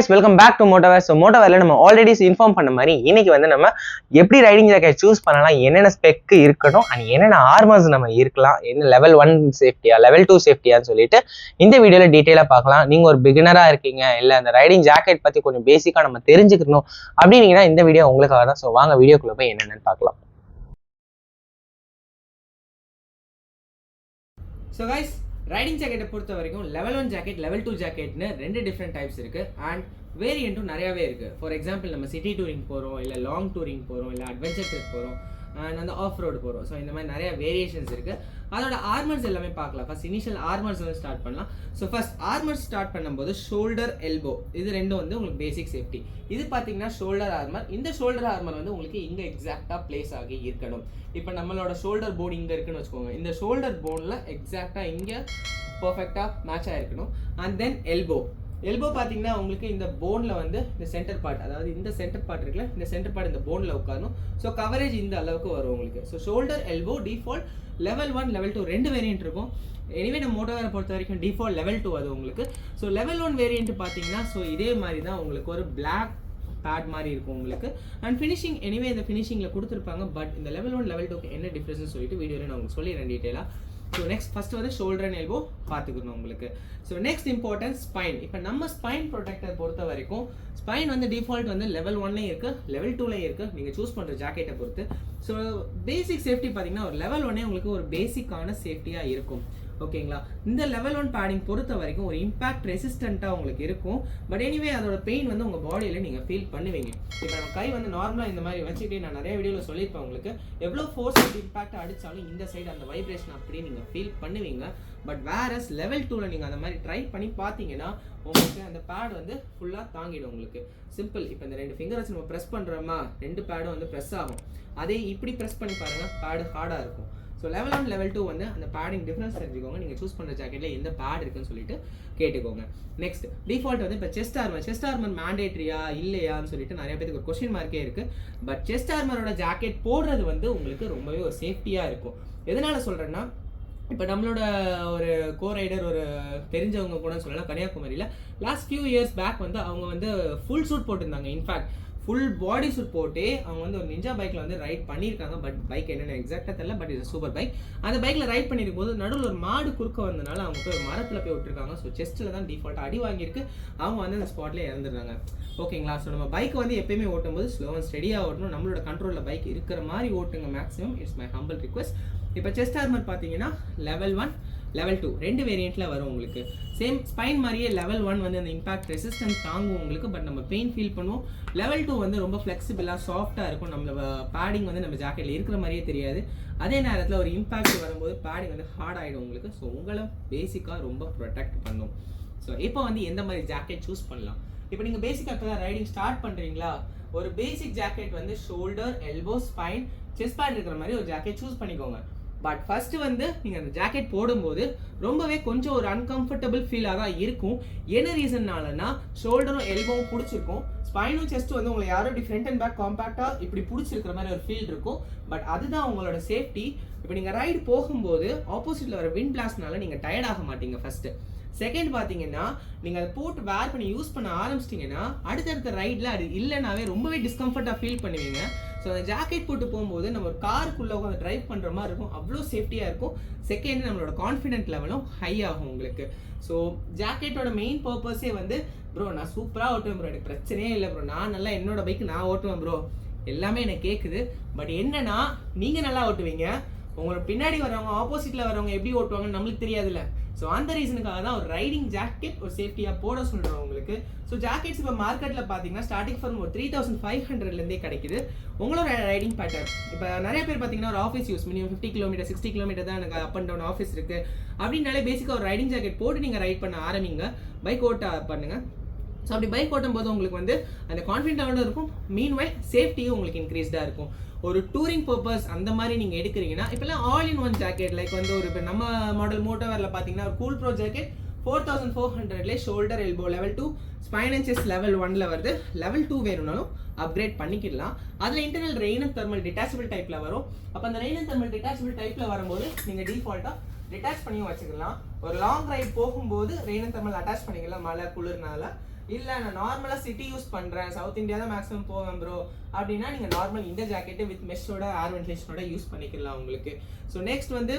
guys, welcome back to Motowear. So Motowear நம்ம already inform பண்ண மாதிரி இன்னைக்கு வந்து நம்ம எப்படி ரைடிங் ஜாக்கெட் சூஸ் பண்ணலாம், என்னென்ன ஸ்பெக் இருக்கணும் அண்ட் என்னென்ன ஆர்மர்ஸ் நம்ம இருக்கலாம், என்ன லெவல் 1 சேஃப்டியா லெவல் 2 சேஃப்டியான்னு சொல்லிட்டு இந்த வீடியோல டீட்டெயிலாக பார்க்கலாம். நீங்க ஒரு பிகினரா இருக்கீங்க, இல்லை அந்த ரைடிங் ஜாக்கெட் பத்தி கொஞ்சம் பேசிக்கா நம்ம தெரிஞ்சுக்கணும் அப்படின்னீங்கன்னா இந்த வீடியோ உங்களுக்காக தான். ஸோ வாங்க வீடியோக்குள்ள போய் என்னென்னு பார்க்கலாம். ஸோ கைஸ், ரைடிங் ஜாக்கெட்டை பொறுத்த வரைக்கும் level 1 jacket, level 2 ஜாக்கெட்னு 2 different types இருக்குது அண்ட் வேரியண்ட்டும் நிறையாவே இருக்குது. ஃபார் எக்ஸாம்பிள் நம்ம சிட்டி டூரிங் போகிறோம், இல்லை லாங் டூரிங் போகிறோம், இல்லை அட்வென்ச்சர் ட்ரிப் போகிறோம் அண்ட் அந்த ஆஃப் ரோடு போகிறோம். ஸோ இந்த மாதிரி நிறையா வேரியேஷன்ஸ் இருக்குது. அதோட ஆர்மர்ஸ் எல்லாமே பார்க்கலாம். ஃபர்ஸ்ட் இனிஷியல் ஆர்மர்ஸ் வந்து ஸ்டார்ட் பண்ணலாம். ஸோ ஃபர்ஸ்ட் ஆர்மர்ஸ் ஸ்டார்ட் பண்ணும்போது ஷோல்டர், எல்போ இது ரெண்டும் வந்து உங்களுக்கு பேசிக் சேஃப்டி. இது பார்த்தீங்கன்னா ஷோல்டர் ஆர்மர். இந்த ஷோல்டர் ஆர்மர் வந்து உங்களுக்கு இங்கே எக்ஸாக்டாக பிளேஸ் ஆகி இருக்கணும். இப்போ நம்மளோட ஷோல்டர் போன் இங்கே இருக்குன்னு வச்சுக்கோங்க. இந்த ஷோல்டர் போனில் எக்ஸாக்டாக இங்கே பர்ஃபெக்டாக மேட்ச் ஆகிருக்கணும். அண்ட் தென் எல்போ பார்த்தீங்கன்னா உங்களுக்கு இந்த போனில் வந்து இந்த சென்டர் பார்ட், அதாவது இந்த சென்டர் பார்ட் இருக்குல்ல, இந்த சென்டர் பார்ட் இந்த போனில் உட்காரணும். ஸோ கவரேஜ் இந்த அளவுக்கு வரும் உங்களுக்கு. So shoulder, elbow default level 1 level 2 ரெண்டு வேரியன்ட் இருக்கும். எனிவே நம்ம மோட்டோவேரை பொறுத்த வரைக்கும் டிஃபால்ட் லெவல் 2 அது உங்களுக்கு. ஸோ லெவல் 1 வேரியன்ட் பார்த்தீங்கன்னா ஸோ இதே மாதிரி தான் உங்களுக்கு ஒரு பிளாக் பேட் மாதிரி இருக்கும் உங்களுக்கு. அண்ட் ஃபினிஷிங் எனிவே இந்த ஃபினிஷிங்கில் கொடுத்துருப்பாங்க. பட் இந்த லெவல் 1 லெவல் 2 என்ன டிஃப்ரென்ஸ்னு சொல்லிட்டு வீடியோவில் நான் உங்களுக்கு சொல்லிடுறேன் டீட்டெயிலாக. ஸோ நெக்ஸ்ட் ஃபஸ்ட்டு வந்து ஷோல்டர் அண்ட் எல்போ பார்த்துக்கணும் உங்களுக்கு. So next importance spine. இப்போ நம்ம ஸ்பைன் ப்ரொடெக்டர் பொறுத்த வரைக்கும் ஸ்பைன் வந்து டிஃபால்ட் வந்து லெவல் 1லேயும் இருக்குது, லெவல் 2லேயும் இருக்குது, நீங்கள் சூஸ் பண்ணுற ஜாக்கெட்டை பொறுத்து. ஸோ பேசிக் சேஃப்டி பார்த்தீங்கன்னா ஒரு லெவல் 1 உங்களுக்கு ஒரு பேசிக்கான சேஃப்டியாக இருக்கும். ஓகேங்களா? இந்த லெவல் 1 பேடிங் பொறுத்த வரைக்கும் ஒரு இம்பாக்ட் ரெசிஸ்டண்ட்டாக உங்களுக்கு இருக்கும். பட் எனிவே அதோட பெயின் வந்து உங்கள் பாடியில் நீங்கள் ஃபீல் பண்ணுவீங்க. இப்போ நம்ம கை வந்து நார்மலாக இந்த மாதிரி வச்சுக்கிட்டே நான் நிறைய வீடியோவில் சொல்லியிருப்பேன் உங்களுக்கு. எவ்வளோ ஃபோர்ஸ் இம்பாக்ட் அடித்தாலும் இந்த சைடு அந்த வைப்ரேஷன் அப்படியே நீங்கள் ஃபீல் பண்ணுவீங்க. பட் வேறஸ் லெவல் 2ல் நீங்கள் அந்த மாதிரி ட்ரை பண்ணி பார்த்தீங்கன்னா உங்களுக்கு அந்த பேட் வந்து ஃபுல்லாக தாங்கிடும் உங்களுக்கு. சிம்பிள். இப்போ இந்த 2 ஃபிங்கர் வச்சு நம்ம ப்ரெஸ் பண்ணுறோமா, 2 பேடும் வந்து ப்ரெஸ் ஆகும். அதே இப்படி ப்ரெஸ் பண்ணி பாருங்கள், பேடு ஹார்டாக இருக்கும். ஸோ லெவல் 1 லெவல் 2 வந்து அந்த பேடிங் டிஃப்ரென்ஸ் தெரிஞ்சுக்கோங்க. நீங்கள் சூஸ் பண்ணுற ஜாக்கெட்டில் எந்த பேட் இருக்குன்னு சொல்லிட்டு கேட்டுக்கோங்க. நெக்ஸ்ட் டிஃபால்ட் வந்து இப்போ செஸ்ட் ஆர்மர் மேண்டேட்ரியா இல்லையான்னு சொல்லிட்டு நிறைய பேருக்கு ஒரு கொஸ்டின் மார்க்கே இருக்குது. பட் செஸ்ட் ஆர்மரோட ஜாக்கெட் போடுறது வந்து உங்களுக்கு ரொம்பவே ஒரு சேஃப்டியாக இருக்கும். எதனால் சொல்கிறேன்னா, இப்போ நம்மளோட ஒரு ரைடர் ஒரு தெரிஞ்சவங்க கூட சொல்லலாம், கன்னியாகுமரியில் லாஸ்ட் ஃபியூ இயர்ஸ் பேக் வந்து அவங்க வந்து ஃபுல் சூட் போட்டிருந்தாங்க. இன்ஃபேக்ட் ஃபுல் பாடி சூட் போட்டு அவங்க வந்து ஒரு நிஞ்சா பைக்கில் வந்து ரைட் பண்ணியிருக்காங்க. பட் பைக் என்னென்னு எக்ஸாக்டாக தெரியல, பட் இது சூப்பர் பைக். அந்த பைக்கில் ரைட் பண்ணியிருக்கும் போது நடுவில் ஒரு மாடு குறுக்க வந்தனால அவங்க போய் ஒரு மரத்தில் போய் விட்டுருக்காங்க. ஸோ செஸ்ட்டில் தான் டிஃபால்ட்டாக அடி வாங்கியிருக்கு. அவங்க வந்து அந்த ஸ்பாட்லேயே இறந்துடுறாங்க. ஓகேங்களா? ஸோ நம்ம பைக் வந்து எப்பயுமே ஓட்டும் போது ஸ்லோ அண்ட் ஸ்டெடியாக ஓட்டணும். நம்மளோட கண்ட்ரோலில் பைக் இருக்கிற மாதிரி ஓட்டுங்க maximum. It's my humble request. இப்போ செஸ்ட் ஆர்மர் பார்த்தீங்கன்னா லெவல் 1 லெவல் 2 ரெண்டு வேரியண்ட்டில் வரும் உங்களுக்கு. சேம் ஸ்பைன் மாதிரியே லெவல் 1 வந்து அந்த இம்பாக்ட் ரெசிஸ்டன்ஸ் தாங்கும் உங்களுக்கு. பட் நம்ம பெயின் ஃபீல் பண்ணுவோம். லெவல் 2 வந்து ரொம்ப ஃப்ளெக்சிபிளாக சாஃப்டாக இருக்கும். நம்ம பேடிங் வந்து நம்ம ஜாக்கெட்டில் இருக்கிற மாதிரியே தெரியாது. அதே நேரத்தில் ஒரு இம்பாக்ட் வரும்போது பேடிங் வந்து ஹார்ட் ஆகிடும் உங்களுக்கு. ஸோ உங்களை பேசிக்காக ரொம்ப ப்ரொடெக்ட் பண்ணும். ஸோ இப்போ வந்து எந்த மாதிரி ஜாக்கெட் சூஸ் பண்ணலாம்? இப்போ நீங்கள் பேசிக்காக இப்போ தான் ரைடிங் ஸ்டார்ட் பண்ணுறீங்களா, ஒரு பேசிக் ஜாக்கெட் வந்து shoulder, elbow, spine, chest pad இருக்கிற மாதிரி ஒரு ஜாக்கெட் சூஸ் பண்ணிக்கோங்க. பட் ஃபஸ்ட்டு வந்து நீங்கள் அந்த ஜாக்கெட் போடும்போது ரொம்பவே கொஞ்சம் ஒரு அன்கம்ஃபர்டபுள் ஃபீலாக தான் இருக்கும். என்ன ரீசன்னாலனா ஷோல்டரும் எல்போவும் பிடிச்சிருக்கும், ஸ்பைனும் செஸ்ட்டும் வந்து உங்களை யாரும் இப்படி ஃப்ரண்ட் அண்ட் பேக் காம்பேக்டாக இப்படி பிடிச்சிருக்கிற மாதிரி ஒரு ஃபீல் இருக்கும். பட் அதுதான் உங்களோட சேஃப்டி. இப்போ நீங்கள் ரைடு போகும்போது ஆப்போசிட்டில் வர விண்ட் பிளாஸ்ட்னால நீங்கள் டயர்ட் ஆக மாட்டீங்க ஃபஸ்ட்டு. செகண்ட் பார்த்தீங்கன்னா நீங்கள் அதை போட்டு வேர் பண்ணி யூஸ் பண்ண ஆரம்பிச்சிட்டிங்கன்னா அடுத்தடுத்த ரைடில் அது இல்லைனாவே ரொம்பவே டிஸ்கம்ஃபர்ட்டாக ஃபீல் பண்ணுவீங்க. ஸோ அந்த ஜாக்கெட் போட்டு போகும்போது நம்ம ஒரு காருக்குள்ளே உட்காந்து ட்ரைவ் பண்ணுற மாதிரி இருக்கும். அவ்வளோ சேஃப்டியாக இருக்கும். செகண்ட் நம்மளோட கான்ஃபிடென்ட் லெவலும் ஹை ஆகும் உங்களுக்கு. ஸோ ஜாக்கெட்டோட மெயின் பர்பஸே வந்து ப்ரோ நான் சூப்பராக ஓட்டுவேன் ப்ரோ, எனக்கு பிரச்சனையே இல்லை ப்ரோ, நான் நல்லா என்னோட பைக்கு நான் ஓட்டுவேன் ப்ரோ, எல்லாமே எனக்கு கேட்குது. பட் என்னன்னா நீங்கள் நல்லா ஓட்டுவீங்க, உங்களோட பின்னாடி வரவங்க ஆப்போசிட்டில் வரவங்க எப்படி ஓட்டுவாங்கன்னு நம்மளுக்கு தெரியாதுல்ல. ஸோ அந்த ரீசனுக்காக தான் ஒரு ரைடிங் ஜாக்கெட் ஒரு சேஃப்டியாக போட சொல்கிறோம் உங்களுக்கு. ஸோ ஜாக்கெட்ஸ் இப்போ மார்க்கெட்டில் பார்த்தீங்கன்னா ஸ்டார்டிங் ஃபார்ம் ஒரு 3500 கிடைக்குது. உங்களோட ரைடிங் பேட்டர்ன் இப்போ நிறைய பேர் பார்த்தீங்கன்னா ஒரு office use minimum 50 kilometre 60 kilometre தான் எனக்கு அப் அண்ட் டவுன் ஆஃபீஸ் இருக்குது அப்படின்னாலே பேசிக்காக ஒரு ரைடிங் ஜாக்கெட் போட்டு நீங்கள் ரைட் பண்ண ஆரம்பிங்க, பைக் ஓட்ட பண்ணுங்கள். ஸோ அப்படி பைக் ஓட்டும் போது உங்களுக்கு வந்து அந்த கான்ஃபிடென்ட்டாக இருக்கும். மீன்வைல் சேஃப்டியும் உங்களுக்கு இன்க்ரீஸ்டாக இருக்கும். ஒரு டூரிங் பர்பஸ் அந்த மாதிரி நீங்கள் எடுக்கிறீங்கன்னா இப்போல்லாம் all in one jacket like வந்து ஒரு இப்போ நம்ம மாடல் மோட்டோவேரில் பார்த்தீங்கன்னா ஒரு cool bro jacket 4400 shoulder, elbow level 2, spine and chest level 1ல் வருது. லெவல் 2 வேணும்னாலும் அப்கிரேட் பண்ணிக்கலாம். அதில் internal rain and thermal detachable டைப்பில் வரும். அப்போ அந்த ரெயின் அண்ட் தெர்மல் டிட்டாச்சபிள் டைப்பில் வரும்போது நீங்கள் டிஃபால்ட்டாக டிட்டாச் பண்ணியும் வச்சுக்கலாம். ஒரு லாங் ரைட் போகும்போது ரெயின் அண்ட் தெர்மல் அட்டாச் பண்ணிக்கலாம் மழை குளிர்னால. இல்லை நான் நார்மலாக சிட்டி யூஸ் பண்ணுறேன், சவுத் இந்தியா தான் மேக்ஸிமம் போவேன் ப்ரோ அப்படின்னா நீங்கள் நார்மல் இந்த ஜாக்கெட்டு வித் மெஷ்ஷோட ஏர் வென்டிலேஷனோட யூஸ் பண்ணிக்கலாம் உங்களுக்கு. ஸோ நெக்ஸ்ட் வந்து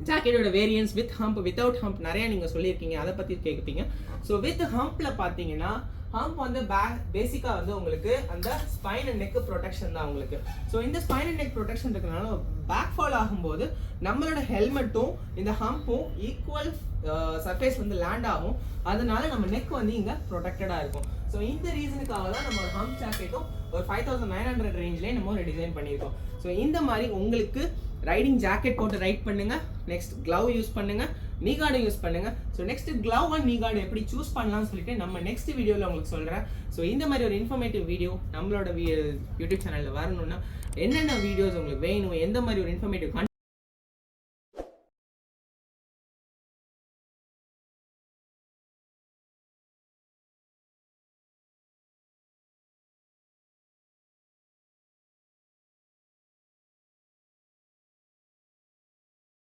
ஜாக்கெட்டோட variance with hump without hump நிறைய நீங்கள் சொல்லியிருக்கீங்க, அதை பற்றி கேட்குப்பீங்க. ஸோ வித் ஹம்பில் பார்த்தீங்கன்னா ஹம்ப் வந்து பேசிக்காக வந்து உங்களுக்கு அந்த ஸ்பைன் அண்ட் நெக் ப்ரொடெக்ஷன் தான் உங்களுக்கு. ஸோ இந்த ஸ்பைன் அண்ட் நெக் ப்ரொடெக்ஷன் இருக்கிறனால பேக் ஃபால் ஆகும்போது நம்மளோட ஹெல்மெட்டும் இந்த ஹம்பும் ஈக்குவல் சர்ஃபேஸ் வந்து லேண்ட் ஆகும், அதனால நம்ம நெக் வந்து இங்கே ப்ரொடெக்டடாக இருக்கும். ஸோ இந்த ரீசனுக்காக தான் நம்ம ஒரு ஹம்ப் ஜாக்கெட்டும் ஒரு 5900 ரேஞ்சிலே நம்ம ஒரு டிசைன் பண்ணியிருக்கோம். ஸோ இந்த மாதிரி உங்களுக்கு ரைடிங் ஜாக்கெட் போட்டு ரைட் பண்ணுங்க, நெக்ஸ்ட் க்ளவ் யூஸ் பண்ணுங்க, நீ கார்டு யூஸ் பண்ணுங்க. ஸோ நெக்ஸ்ட் க்ளவ் அண்ட் நீ கார்டு எப்படி சூஸ் பண்ணலாம்னு சொல்லிட்டு நம்ம நெக்ஸ்ட் வீடியோவில் உங்களுக்கு சொல்கிறேன். ஸோ இந்த மாதிரி ஒரு இன்ஃபர்மேட்டிவ் வீடியோ நம்மளோட யூடியூப் சேனலில் வரணும்னா என்னென்ன வீடியோஸ் உங்களுக்கு வேணும், எந்த மாதிரி ஒரு இன்ஃபர்மேட்டிவ்